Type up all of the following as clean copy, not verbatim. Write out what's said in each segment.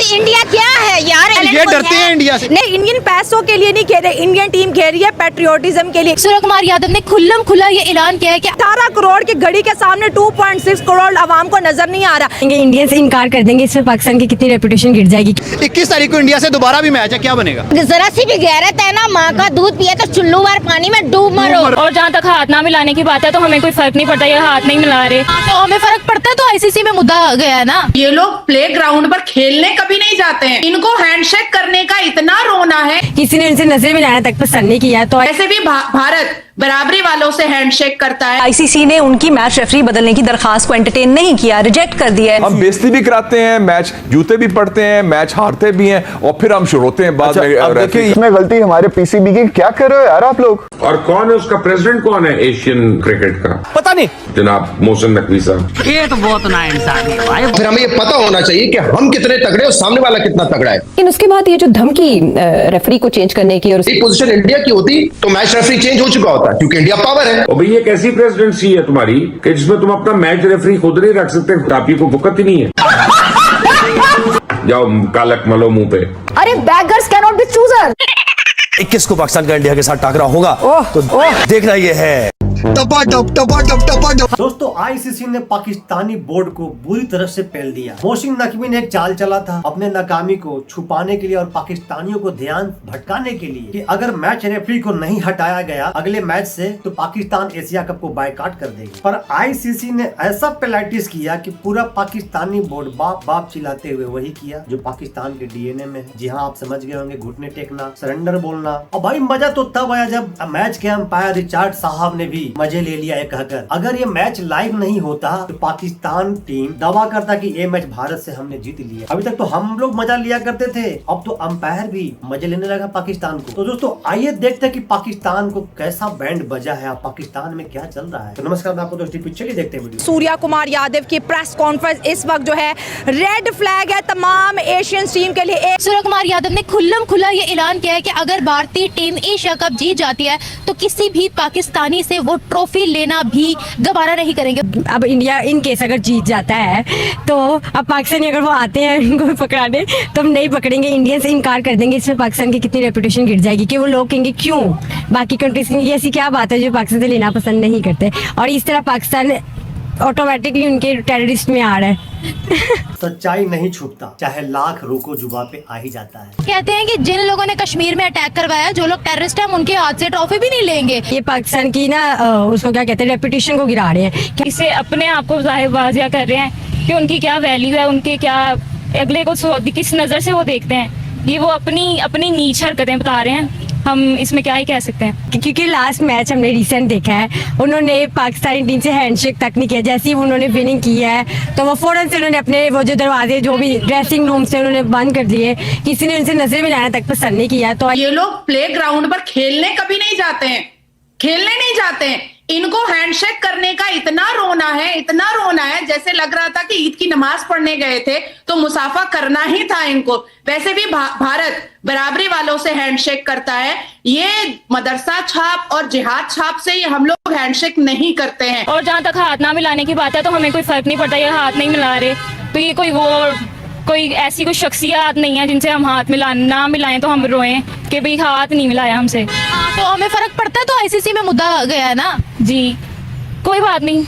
India क्या है यार, ये डरते हैं इंडिया से। नहीं, इंडियन पैसों के लिए नहीं खेल रहे, इंडियन टीम खेल रही है पैट्रियोटिज्म के लिए। सूर्य कुमार यादव ने खुल्लम खुला ये ऐलान किया है कि 18 करोड़ की घड़ी के सामने 2.6 करोड़ आवाम को नजर नहीं आ रहा। इंडिया से इनकार कर देंगे, इसमें पाकिस्तान की कितनी रेपुटेशन गिर जाएगी। 21 तारीख को इंडिया से दोबारा भी मैच है, क्या बनेगा? जरा सी भी गैरत है ना, माँ का दूध पिया तो चुल्लू मार पानी में डूब मरो। और जहाँ तक हाथ ना मिलाने की बात है तो हमें कोई फर्क नहीं पड़ता, ये हाथ नहीं मिला रहे तो हमें फर्क पड़ता है, तो आईसीसी में मुद्दा आ गया है ना। ये लोग प्ले ग्राउंड पर खेलने कभी नहीं जाते हैं, इनको हैंडशेक करने का इतना रोना है। किसी ने उनसे नजर मिलाना तक पसंद नहीं किया, तो ऐसे भी भारत बराबरी वालों से हैंडशेक करता है। आईसीसी ने उनकी मैच रेफरी बदलने की दरखास्त को एंटरटेन नहीं किया, रिजेक्ट कर दिया है। हम बेइज्जती भी कराते हैं, मैच जूते भी पड़ते हैं, मैच हारते भी हैं और फिर हम रोते हैं बाद में। अब देखिए इसमें गलती हमारे पीसीबी की, क्या कर रहे हो यार आप लोग? और कौन है उसका प्रेसिडेंट, कौन है एशियन क्रिकेट का? पता नहीं, जनाब मोहसिन नकवी साहब। ये तो बहुत नाइंसाफी है भाई। फिर हमें ये पता होना चाहिए कि हम कितने तगड़े और सामने वाला कितना तगड़ा है। लेकिन उसके बाद ये जो धमकी रेफरी को चेंज करने की, और एक पोजीशन इंडिया की होती तो मैच रेफरी चेंज हो चुका होता, क्योंकि इंडिया पावर है। और भाई ये कैसी प्रेसिडेंसी है तुम्हारी कि जिसमें तुम अपना मैच रेफरी खुद नहीं रख सकते, टापी को भुकत ही नहीं है। जाओ कालक मलो मुंह पे। अरे beggars can not be chooser. 21 को पाकिस्तान का इंडिया के साथ टकराव होगा तो देखना ये है। दोस्तों, आईसीसी ने पाकिस्तानी बोर्ड को बुरी तरह से पेल दिया। मोहसिन नकवी ने एक चाल चला था अपने नाकामी को छुपाने के लिए और पाकिस्तानियों को ध्यान भटकाने के लिए कि अगर मैच रेफरी को नहीं हटाया गया अगले मैच से तो पाकिस्तान एशिया कप को बायकॉट कर देगी। पर आईसीसी ने ऐसा पेनल्टीज किया कि पूरा पाकिस्तानी बोर्ड बाप बाप चिल्लाते हुए वही किया जो पाकिस्तान के डीएनए में है। जी हाँ, आप समझ गए होंगे, घुटने टेकना, सरेंडर बोलना। और भाई मजा तो तब आया जब मैच के अंपायर रिचार्ड साहब ने भी मजे ले लिया है कहकर अगर ये मैच लाइव नहीं होता तो पाकिस्तान टीम दावा करता कि ये मैच भारत से हमने जीत लिया। अभी तक तो हम लोग मजा लिया करते थे, अब तो अंपायर भी मजे लेने लगा पाकिस्तान को। तो दोस्तों आइए देखते हैं कि पाकिस्तान को कैसा बैंड बजा है, पाकिस्तान में क्या चल रहा है। तो नमस्कार, मैं आपको दोस्तों पिक्चर देखते हैं वीडियो। सूर्या कुमार यादव की प्रेस कॉन्फ्रेंस इस वक्त जो है रेड फ्लैग है तमाम एशियन टीम के लिए। सूर्य कुमार यादव ने खुल्लम खुला ये ऐलान किया है कि अगर भारतीय टीम एशिया कप जीत जाती है तो किसी भी पाकिस्तानी से वो ट्रॉफी लेना भी गवारा नहीं करेंगे। अब इंडिया इन केस अगर जीत जाता है तो अब पाकिस्तानी अगर वो आते हैं इनको पकड़ाने तो हम नहीं पकड़ेंगे, इंडियन से इनकार कर देंगे। इसमें पाकिस्तान की कितनी रेपुटेशन गिर जाएगी कि वो लोग कहेंगे क्यों बाकी कंट्रीज की ऐसी क्या बात है जो पाकिस्तान से लेना पसंद नहीं करते, और इस तरह पाकिस्तान ऑटोमेटिकली उनके टेररिस्ट में आ रहा है। सच्चाई नहीं छुपता, चाहे लाख रोको जुबा पे आ ही जाता है। कहते हैं कि जिन लोगों ने कश्मीर में अटैक करवाया, जो लोग टेररिस्ट हैं, उनके हाथ से ट्रॉफी भी नहीं लेंगे। ये पाकिस्तान की ना उसको क्या कहते हैं, रेपुटेशन को गिरा रहे हैं। इसे अपने आप को जाहिर बाजिया कर रहे हैं कि उनकी क्या वैल्यू है, उनके क्या अगले को किस नजर से वो देखते हैं। ये वो अपनी नीच हरकतें बता रहे हैं, हम इसमें क्या ही कह सकते हैं। क्योंकि लास्ट मैच हमने रिसेंट देखा है, उन्होंने पाकिस्तानी टीम से हैंडशेक तक नहीं किया। जैसे ही उन्होंने विनिंग की है तो वो फौरन से उन्होंने अपने वो जो दरवाजे जो भी ड्रेसिंग रूम से उन्होंने बंद कर दिए, किसी ने उनसे नजर मिलाना तक पसंद नहीं किया। तो ये लोग प्ले ग्राउंड पर खेलने कभी नहीं जाते हैं, खेलने नहीं जाते हैं, इनको हैंडशेक करने का इतना रोना है जैसे लग रहा था कि ईद की नमाज पढ़ने गए थे तो मुसाफा करना ही था इनको। वैसे भी भारत बराबरी वालों से हैंडशेक करता है, ये मदरसा छाप और जिहाद छाप से ये हम लोग हैंडशेक नहीं करते हैं। और जहाँ तक हाथ ना मिलाने की बात है तो हमें कोई फर्क नहीं पड़ता, ये हाथ नहीं मिला रहे तो ये कोई ऐसी कोई शख्सियत नहीं है जिनसे हम हाथ ना मिलाएं तो हम रोएं कि भाई हाथ नहीं मिलाया हमसे। तो हमें फर्क पड़ता है, तो आईसीसी में मुद्दा आ गया है ना। जी कोई बात नहीं,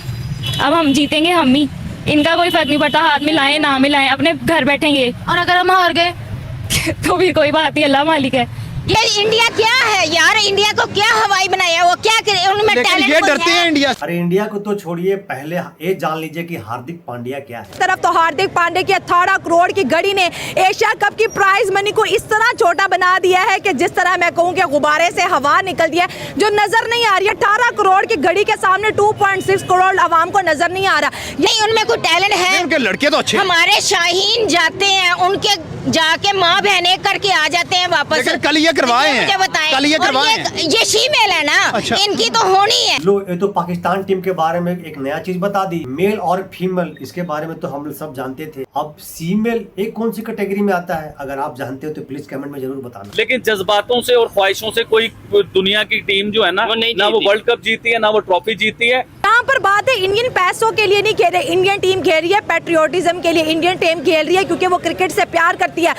अब हम जीतेंगे हम ही, इनका कोई फर्क नहीं पड़ता, हाथ मिलाएं ना मिलाएं, अपने घर बैठेंगे। और अगर हम हार गए तो भी कोई बात नहीं, अल्लाह मालिक है। ये इंडिया क्या है यार, इंडिया को क्या हवाई बनाया, वो क्या करे, उनमें टैलेंट ये डरते हैं इंडिया। अरे इंडिया को तो छोड़िए, पहले ये जान लीजिए कि हार्दिक पांड्या क्या है। तरफ तो हार्दिक पांड्या की 18 करोड़ की घड़ी ने एशिया कप की प्राइज मनी को इस तरह छोटा बना दिया है कि जिस तरह मैं कहूँ कि गुब्बारे से हवा निकल दिया है, जो नजर नहीं आ रही है। 18 करोड़ की घड़ी के सामने 2.6 करोड़ आवाम को नजर नहीं आ रहा। नहीं, उनमें कोई टैलेंट है, उनके लड़के तो अच्छे। हमारे शाहीन जाते हैं, उनके जाके माँ बहने करके आ जाते हैं वापस। कल ये करवाए हैं, कल ये करवाए हैं। ये फीमेल है ना, अच्छा। इनकी तो होनी है। लो, ये तो पाकिस्तान टीम के बारे में एक नया चीज बता दी, मेल और फीमेल, इसके बारे में तो हम लोग सब जानते थे। अब फीमेल एक कौन सी कैटेगरी में आता है, अगर आप जानते हो तो प्लीज कमेंट में जरूर बताना। लेकिन जज्बातों से और ख्वाहिशों से कोई दुनिया की टीम जो है ना वो वर्ल्ड कप जीती है, ना वो ट्रॉफी जीती है। यहाँ पर बात है इंडियन पैसों के लिए नहीं खेल रहे, इंडियन टीम खेल रही है पैट्रियोटिज्म के लिए, इंडियन टीम खेल रही है क्योंकि वो क्रिकेट से प्यार करती है।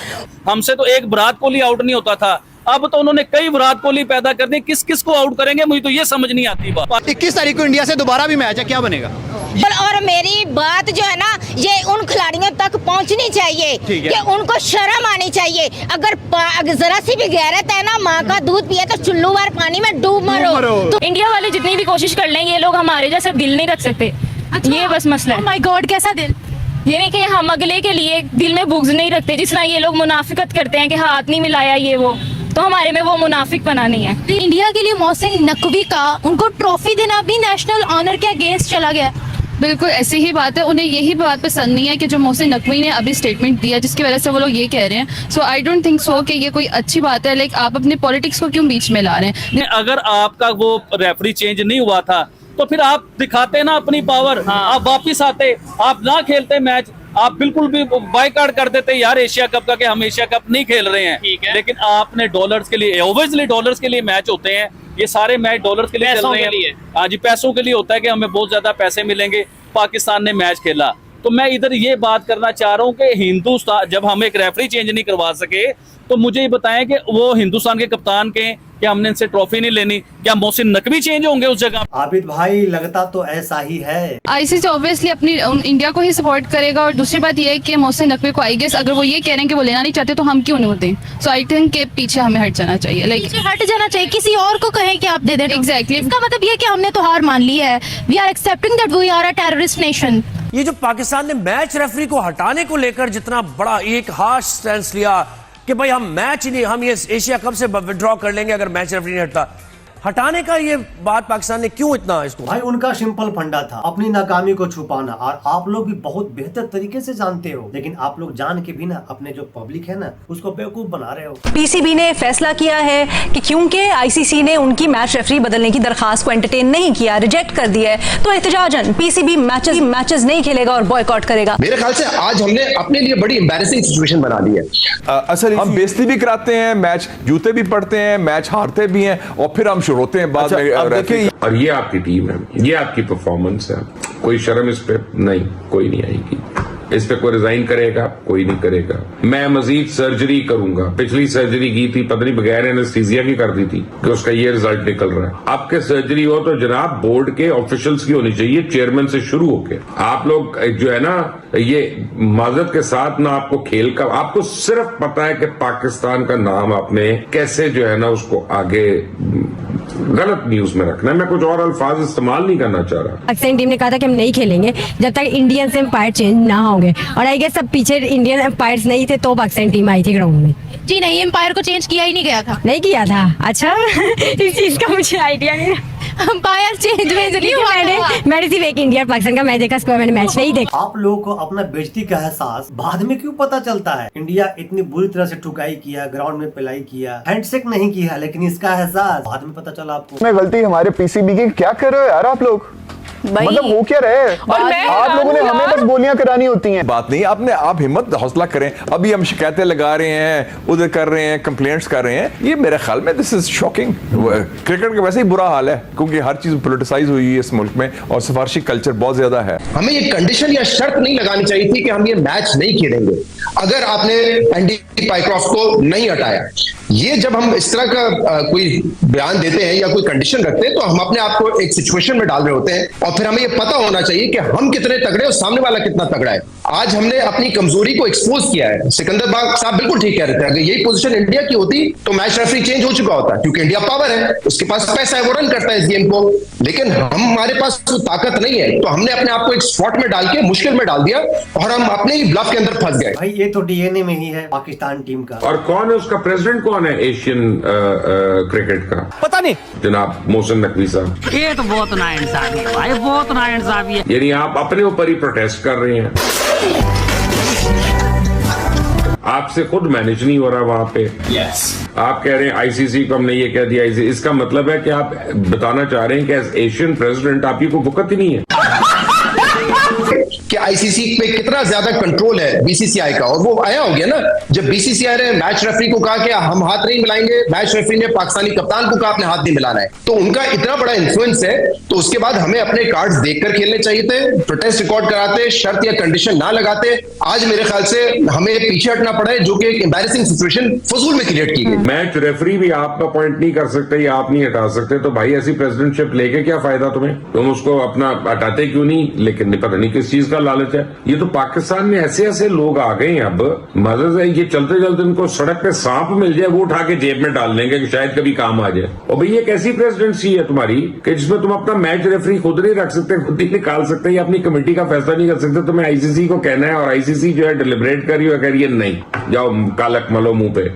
हमसे तो एक विराट कोहली आउट नहीं होता था, अब तो उन्होंने कई विराट कोहली पैदा कर दी। किस किस को आउट करेंगे मुझे तो ये समझ नहीं आती बात। 21 तारीख को इंडिया से दोबारा भी मैच है, क्या बनेगा? और मेरी बात जो है ना, ये उन खिलाड़ियों तक पहुंचनी चाहिए कि उनको शर्म आनी चाहिए। अगर जरा सी भी गैरत है ना, माँ का दूध पिए तो चुल्लू भर पानी में डूब मरो। तो इंडिया वाले जितनी भी कोशिश कर लें, ये लोग हमारे जैसा दिल नहीं रख सकते। ये बस मसला है। माय गॉड, कैसा दिल? ये नहीं कि हम अगले के लिए दिल में बुग़्ज़ नहीं रखते, जिस तरह ये लोग मुनाफिकत करते हैं कि हाथ नहीं मिलाया ये वो, तो हमारे में वो मुनाफिक बना नहीं है। इंडिया के लिए मोहसिन नकवी का उनको ट्रॉफी देना भी नेशनल ऑनर के अगेंस्ट चला गया। बिल्कुल ऐसी ही बात है। उन्हें यही बात पसंद नहीं है कि जो मोहसिन नकवी ने अभी स्टेटमेंट दिया, जिसकी वजह से वो लोग ये कह रहे हैं। सो आई डोंट थिंक सो कि ये कोई अच्छी बात है। लाइक आप अपने पॉलिटिक्स को क्यों बीच में ला रहे हैं? अगर आपका वो रेफरी चेंज नहीं हुआ था तो फिर आप दिखाते ना अपनी पावर, आप वापिस आते, आप ना खेलते मैच, आप बिल्कुल भी बायकॉट कर देते यार एशिया कप का कि हम एशिया कप नहीं खेल रहे हैं। लेकिन आपने डॉलर्स के लिए, ओब्वियसली डॉलर्स के लिए मैच होते हैं, ये सारे मैच डॉलर्स के लिए चल रहे हैं। हाँ जी, पैसों के लिए होता है कि हमें बहुत ज्यादा पैसे मिलेंगे। पाकिस्तान ने मैच खेला, तो मैं इधर ये बात करना चाह रहा हूँ कि हिंदुस्तान, जब हम एक रेफरी चेंज नहीं करवा सके तो मुझे ये बताएं कि वो हिंदुस्तान के कप्तान के, क्या हमने इनसे ट्रॉफी नहीं लेनी? क्या मोहसिन नकवी चेंज होंगे उस जगह? आबिद भाई, लगता तो ऐसा ही है। आईसीसी ऑब्वियसली अपनी इंडिया को ही सपोर्ट करेगा। और दूसरी बात ये है कि मोहसिन नकवी को आई गेस अगर वो ये कह रहे हैं कि वो लेना नहीं चाहते तो हम क्यों नहीं होते? सो आई थिंक के पीछे हमें हट जाना चाहिए। लाइक हट जाना चाहिए, किसी और को कहें कि आप दे दें। एग्जैक्टली, इसका मतलब ये कि हमने तो हार मान ली है। We are accepting that we are a terrorist nation. ये जो पाकिस्तान ने मैच रेफरी को हटाने को लेकर जितना बड़ा एक हार्श स्टैंड लिया कि भाई हम मैच ही नहीं, हम ये एशिया कप से विड्रॉ कर लेंगे अगर मैच रेफरी नहीं हटता, हटाने का ये बात पाकिस्तान ने क्यों इतना इसको? भाई उनका सिंपल फंडा था अपनी नाकामी को छुपाना, और आप लोग भी बहुत बेहतर तरीके से जानते हो, लेकिन आप लोग जान के भी ना अपने जो पब्लिक है ना उसको बेवकूफ बना रहे हो। पीसीबी ने फैसला किया है कि क्योंकि आईसीसी ने उनकी मैच रेफरी बदलने की दरखास्त को एंटरटेन नहीं किया, रिजेक्ट कर दिया है, तो एहतजाजन पीसीबी मैचेस नहीं खेलेगा और बॉयकॉट करेगा। मेरे ख्याल से आज हमने अपने लिए बड़ी एम्बैरेसिंग सिचुएशन बना दी है। असल हम बेइज्जती भी कराते हैं, मैच जूते भी पड़ते हैं, मैच हारते भी हैं, और फिर हम रोते हैं बाद में। और ये आपकी टीम है, ये आपकी परफॉर्मेंस है, कोई शर्म इस पे नहीं, कोई नहीं आएगी इस पे। कोई रिजाइन करेगा? कोई नहीं करेगा। मैं मजीद सर्जरी करूंगा। पिछली सर्जरी की थी, पता नहीं बगैर एनेस्थीसिया की कर दी थी, कि उसका ये रिजल्ट निकल रहा है। आपके सर्जरी हो तो जनाब बोर्ड के ऑफिशियल्स की होनी चाहिए, चेयरमैन से शुरू होके। आप लोग जो है ना, ये माजरत के साथ ना, आपको खेल का, आपको सिर्फ पता है कि पाकिस्तान का नाम आपने कैसे जो है ना उसको आगे गलत न्यूज में रखना है। मैं कुछ और अल्फाज इस्तेमाल नहीं करना चाह रहा। पाकिस्तान टीम ने कहा था कि हम नहीं खेलेंगे जब तक इंडियन से एम्पायर चेंज ना होंगे, और आई गेस सब पीछे इंडियन एम्पायर्स नहीं थे तो पाकिस्तान टीम आई थी ग्राउंड में। जी नहीं, एम्पायर को चेंज किया ही नहीं गया था। नहीं किया था? अच्छा इस चीज का मुझे आइडिया नहीं। अंपायर चेंज में मैंने सिर्फ एक इंडिया पाकिस्तान का मैच देखा, इसको मैंने मैच नहीं देखा। आप लोगों को अपना बेइज्जती का एहसास बाद में क्यों पता चलता है? इंडिया इतनी बुरी तरह से ठुकाई किया, ग्राउंड में पिलाई किया, हैंडशेक नहीं किया, लेकिन इसका एहसास बाद में पता चला आपको। मैं गलती हमारे पीसीबी की, क्या कर रहे हो यार आप लोग? मतलब वो क्या रहे? आप लोगों ने हमें बस गोलियां करानी होती हैं। बात नहीं, आप हिम्मत हौसला करें। अभी हम शिकायतें लगा रहे हैं, उधर कर रहे हैं, कंप्लेंट्स कर रहे हैं, ये मेरे ख्याल में दिस इज शॉकिंग। क्रिकेट का वैसे ही बुरा हाल है क्योंकि हर चीज पोलिटिसाइज हुई है इस मुल्क में, और सिफारशी कल्चर बहुत ज्यादा है। हमें ये कंडीशन या शर्त नहीं लगानी चाहिए थी कि हम ये मैच नहीं खेलेंगे अगर आपने एंडी पाइक्रॉफ्ट को नहीं हटाया। ये जब हम इस तरह का कोई बयान देते हैं या कोई कंडीशन रखते हैं तो हम अपने आप को एक सिचुएशन में डाल रहे होते हैं, और फिर हमें ये पता होना चाहिए कि हम कितने तगड़े और सामने वाला कितना तगड़ा है। आज हमने अपनी कमजोरी को एक्सपोज किया है। सिकंदर बाग साहब बिल्कुल ठीक कह रहे थे, अगर यही पोजीशन इंडिया की होती तो मैच रेफरी चेंज हो चुका होता, क्योंकि इंडिया पावर है, उसके पास पैसा है, वो रन करता है इस गेम को। लेकिन हमारे पास तो ताकत नहीं है, तो हमने अपने आप को एक स्पॉट में डाल के मुश्किल में डाल दिया, और हम अपने ही ब्लफ के अंदर फंस गए। भाई ये तो डीएनए में ही है पाकिस्तान टीम का। और कौन है उसका प्रेसिडेंट? कौन है एशियन क्रिकेट का? पता नहीं, जनाब मोहसिन नकवी साहब। ये तो बहुत नाइंसाफी है भाई, बहुत नाइंसाफी है। यानी आप अपने ऊपर ही प्रोटेस्ट कर रहे हैं, आपसे खुद मैनेज नहीं हो रहा वहां पे। आप कह रहे हैं आईसीसी को हमने ये कह दिया, इसका मतलब है कि आप बताना चाह रहे हैं कि एज एशियन प्रेसिडेंट आपकी कोई वक़्त ही नहीं है कि आईसीसी पे कितना ज्यादा कंट्रोल है बीसीसीआई का, और वो आया हो गया ना जब बीसीसीआई ने मैच रेफरी को कहा कि हम हाथ नहीं मिलाएंगे, मैच रेफरी ने पाकिस्तानी कप्तान को कहा आपने हाथ नहीं मिलाना है, तो उनका इतना बड़ा इन्फ्लुएंस है। तो उसके बाद हमें अपने कार्ड्स देखकर खेलने चाहिए थे, प्रोटेस्ट रिकॉर्ड कराते, शर्त या कंडीशन ना लगाते। आज मेरे ख्याल से हमें पीछे हटना पड़ा है, जो कि एक एम्बैरेसिंग सिचुएशन फजूल में क्रिएट की गई। मैच रेफरी भी आप अपॉइंट नहीं कर सकते या आप नहीं हटा सकते, तो भाई ऐसी प्रेसिडेंटशिप लेके क्या फायदा तुम्हें, तुम उसको अपना हटाते क्यों नहीं? लेकिन पता नहीं किस चीज का लालच है। ये तो पाकिस्तान में ऐसे ऐसे लोग आ गए हैं अब, मजा से ये चलते चलते उनको सड़क पे सांप मिल जाए वो उठा के जेब में डाल लेंगे कि शायद कभी काम आ जाए। और भाई एक ऐसी प्रेसिडेंसी है तुम्हारी कि जिसमें तुम अपना मैच रेफरी खुद नहीं रख सकते, खुद ही निकाल सकते या अपनी कमेटी का फैसला नहीं कर सकते। तुम्हें आईसीसी को कहना है और आईसीसी जो है डिलिब्रेट कर रही है नहीं जाओ कालक मलो मुंह पे,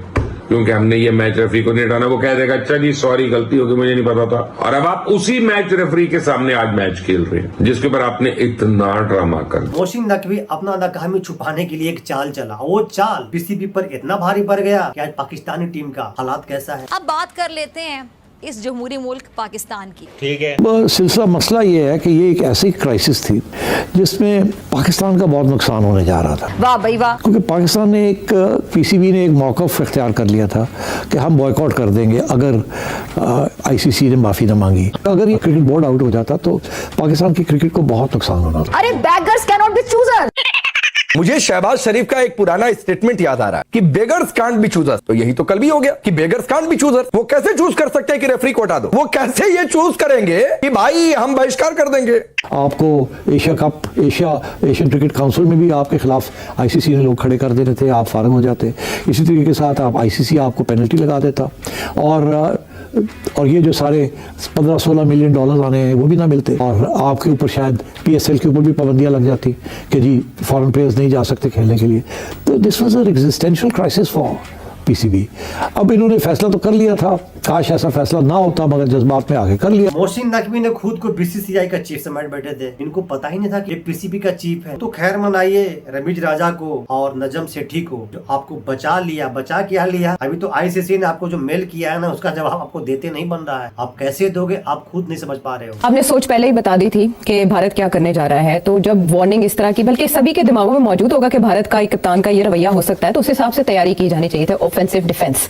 क्योंकि हमने ये मैच रेफरी को नहीं हटाना। वो कह देगा अच्छा जी सॉरी गलती होगी मुझे नहीं पता था। और अब आप उसी मैच रेफरी के सामने आज मैच खेल रहे हैं जिसके ऊपर आपने इतना ड्रामा कर दिया। मोहसिन नकवी अपना नाकामी छुपाने के लिए एक चाल चला, वो चाल पीसीबी पर इतना भारी पड़ गया कि आज पाकिस्तानी टीम का हालात कैसा है। अब बात कर लेते हैं इस जमहूरी मुल्क पाकिस्तान की। ठीक है, सिलसिला मसला ये है कि ये एक ऐसी क्राइसिस थी जिसमें पाकिस्तान का बहुत नुकसान होने जा रहा था। वाह भाई वाह, क्योंकि पाकिस्तान ने पीसीबी ने एक मौक़िफ़ इख्तियार कर लिया था कि हम बॉयकॉट कर देंगे अगर आईसीसी ने माफ़ी न मांगी। अगर ये क्रिकेट बोर्ड आउट हो जाता तो पाकिस्तान की क्रिकेट को बहुत नुकसान होना था। अरे beggars can not be chooser. मुझे शहबाज शरीफ का एक पुराना स्टेटमेंट याद आ रहा है कि बेगर्स कांट बी चूजर। तो यही तो कल भी हो गया कि बेगर्स कांट बी चूजर। वो कैसे चूज कर सकते हैं कि रेफरी को हटा दो? वो कैसे ये चूज करेंगे कि भाई हम बहिष्कार कर देंगे? आपको Asia cup Asian cricket council में भी आपके खिलाफ आईसीसी ने लोग खड़े कर देते थे, आप फारग हो जाते। इसी तरीके के साथ आप आईसीसी आपको पेनल्टी लगा देता और ये जो सारे 15-16 मिलियन डॉलर आने हैं वो भी ना मिलते, और आपके ऊपर शायद पीएसएल के ऊपर भी पाबंदियां लग जाती कि जी फॉरेन प्लेयर्स नहीं जा सकते खेलने के लिए। तो this was an existential crisis for PCB. अब इन्होंने फैसला तो कर लिया था, काश ऐसा फैसला ना होता, मगर जज्बात में आगे कर लिया। मोहसिन नकवी ने खुद को बीसीसीआई का चीफ समझ बैठे थे, इनको पता ही नहीं था कि पीसीबी का चीफ है। तो खैर मनाइए रमीज राजा को और नजम सेठी को जो आपको बचा क्या लिया। अभी तो आईसीसी ने आपको जो मेल किया है ना उसका जवाब आपको देते नहीं बन रहा है। आप कैसे दोगे आप खुद नहीं समझ पा रहे हो। आपने सोच पहले ही बता दी थी कि भारत क्या करने जा रहा है, तो जब वार्निंग इस तरह की बल्कि सभी के दिमागों में मौजूद होगा कि भारत का एक कप्तान का ये रवैया हो सकता है, तो उस हिसाब से तैयारी की जानी चाहिए था। ऑफेंसिव डिफेंस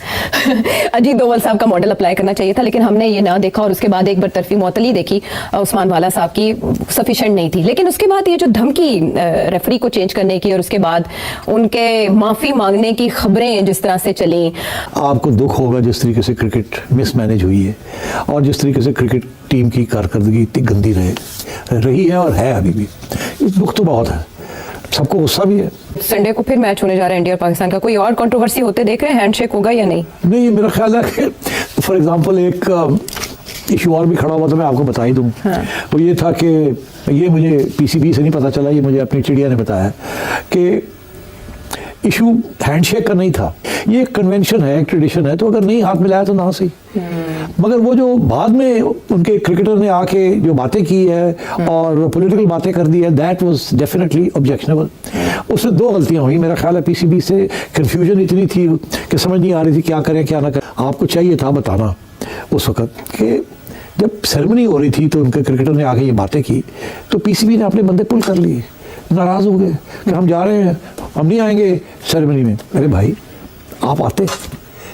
अजीत डोवल साहब का मॉडल अप्लाई करना चाहिए था, लेकिन हमने ये ना देखा और उसके बाद एक बरतरफी मुअत्तली देखी उस्मान वाला साहब की, सफिशिएंट नहीं थी। लेकिन उसके बाद ये जो धमकी रेफरी को चेंज करने की और उसके बाद उनके माफी मांगने की खबरें जिस तरह से चली, आपको दुख होगा जिस तरीके से क्रिकेट मिसमैनेज हुई है और जिस तरीके से क्रिकेट टीम की कारकर्दगी इतनी गंदी रही है और है अभी भी। दुख तो बहुत है, सबको गुस्सा भी है। संडे को फिर मैच होने जा रहा है इंडिया और पाकिस्तान का, कोई और कंट्रोवर्सी होते देख रहे हैं? हैंडशेक होगा या नहीं? नहीं, मेरा ख्याल है कि फॉर एग्जांपल एक इशू और भी खड़ा हुआ था, मैं आपको बता ही दूं। वो ये था कि ये मुझे पीसीबी से नहीं पता चला, ये मुझे अपनी चिड़िया ने बताया कि इशू हैंडशेक का नहीं था। ये एक कन्वेंशन है, एक ट्रेडिशन है, तो अगर नहीं हाथ मिलाया तो ना सही। मगर वो जो बाद में उनके क्रिकेटर ने आके जो बातें की है और पॉलिटिकल बातें कर दी है, दैट वाज डेफिनेटली ऑब्जेक्शनेबल। उसमें दो गलतियां हुई मेरा ख्याल है। पीसीबी से कंफ्यूजन इतनी थी कि समझ नहीं आ रही थी क्या करें क्या ना करें। आपको चाहिए था बताना उस वक्त कि जब सेरेमनी हो रही थी तो उनके क्रिकेटर ने आके ये बातें की, तो पीसीबी ने अपने बंदे पुल कर लिए, नाराज हो गए कि हम जा रहे हैं, हम नहीं आएंगे सेरेमनी में। अरे भाई आप आते,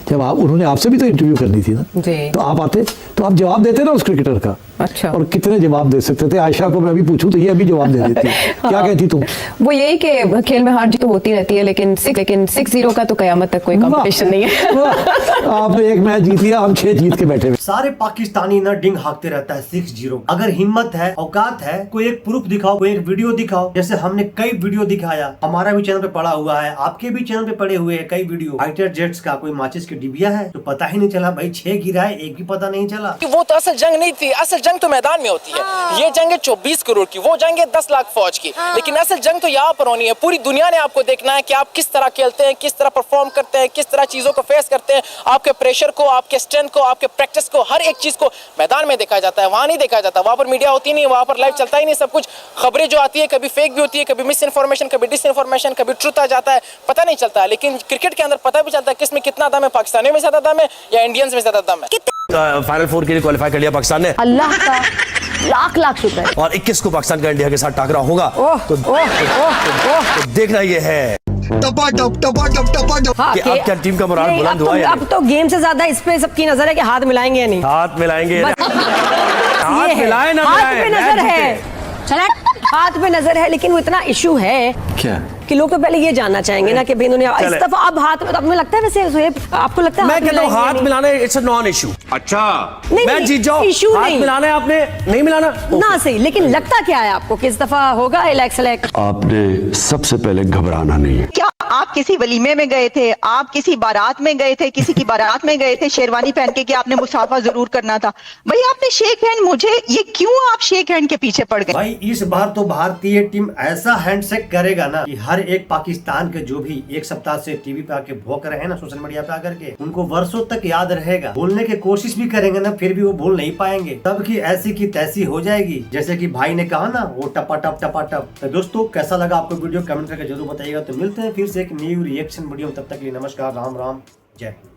जब आप उन्होंने आपसे भी तो इंटरव्यू करनी थी ना, तो आप आते तो आप जवाब देते ना उस क्रिकेटर का। अच्छा, और कितने जवाब दे सकते थे? आयशा को मैं अभी पूछूं तो ये अभी जवाब दे देती। क्या कहती तुम? वो यही कि खेल में हार जीत तो होती रहती है, लेकिन 6-0 का तो कयामत तक कोई कंपटीशन नहीं है। आपने एक मैच जीत लिया, हम 6 जीत के बैठे हुए। सारे पाकिस्तानी ना डिंग हाकते रहता है 6-0। अगर हिम्मत है, औकात है, कोई एक प्रूफ दिखाओ, कोई एक वीडियो दिखाओ। जैसे हमने कई वीडियो दिखाया, हमारा भी चैनल पे पड़ा हुआ है, आपके भी चैनल पे पड़े हुए हैं कई वीडियो। फाइटर जेट्स का कोई माचिस की डिबिया है तो पता ही नहीं चला भाई, 6 गिरा है, एक भी पता नहीं चला। वो तो असल जंग नहीं थी, असल जंग तो मैदान में होती है। ये जंग है 24 करोड़ की, वो जंग है 10 लाख फौज की। लेकिन असल जंग तो यहाँ पर होनी है, पूरी दुनिया ने आपको देखना है कि आप किस तरह खेलते हैं, किस तरह परफॉर्म करते हैं, किस तरह चीजों को फेस करते हैं। आपके प्रेशर को, आपके स्ट्रेंथ को, आपके प्रैक्टिस को, हर एक चीज को मैदान में देखा जाता है, वहां नहीं देखा जाता। वहां पर मीडिया होती नहीं, वहां पर लाइव चलता ही नहीं सब कुछ। खबरें जो आती है कभी फेक भी होती है, कभी मिस इन्फॉर्मेशन, कभी डिस इन्फॉर्मेशन, कभी ट्रुथ आ जाता है, पता नहीं चलता है। लेकिन क्रिकेट के अंदर पता भी चलता है किसमें कितना दम है, पाकिस्तानियों में ज्यादा दम है या इंडियंस में ज्यादा दम है। फाइनल 4 के लिए क्वालिफाई कर लिया पाकिस्तान ने। अल्लाह का लाख लाख शुक्र है। और 21 को पाकिस्तान का इंडिया के साथ टाकरा होगा तो देखना ये है हाँ, कि अब क्या टीम का मोराल बुलंद हुआ या अब तो गेम से ज्यादा इस पे सबकी नजर है कि हाथ मिलाएंगे या नहीं। हाथ मिलाएंगे, हाथ मिलाए ना हाथ पे नजर है, हाथ पे नजर है, लेकिन वो इतना इशू है क्या कि लोग तो पहले ये जानना चाहेंगे ना कि भाई इन्होंने इस दफा अब हाथ में, तो अब मुझे लगता है वैसे जोहेब, आपको लगता है मैं कहता हूँ हाथ मिलाना इट्स अ नॉन इशू। अच्छा मैं जीत जाऊँ, इशू हाथ नहीं मिलाना है आपने, नहीं मिलाना ना सही, लेकिन लगता क्या है आपको कि इस दफा होगा इलेक्शन? आपने सबसे पहले घबराना नहीं है। क्या आप किसी वलीमे में गए थे, आप किसी बारात में गए थे, किसी की बारात में गए थे शेरवानी पहन के कि आपने मुसाफा जरूर करना था? भाई आपने शेक हैंड, मुझे ये क्यों आप शेक हैंड के पीछे पड़ गए? भाई इस बार तो भारतीय टीम ऐसा हैंडशेक करेगा ना कि हर एक पाकिस्तान के जो भी एक सप्ताह से टीवी पे आके भौंक रहे हैं ना, सोशल मीडिया पे आकर के, उनको वर्षों तक याद रहेगा। बोलने की कोशिश भी करेंगे ना, फिर भी वो बोल नहीं पाएंगे। तब की ऐसी की तैसी हो जाएगी, जैसे कि भाई ने कहा ना, वो टपा टप टपा टप। तो दोस्तों कैसा लगा आपको वीडियो, कमेंट करके जरूर बताइएगा। तो मिलते हैं फिर से एक न्यू रिएक्शन वीडियो, तब तक के लिए नमस्कार, राम राम, जय हिंद।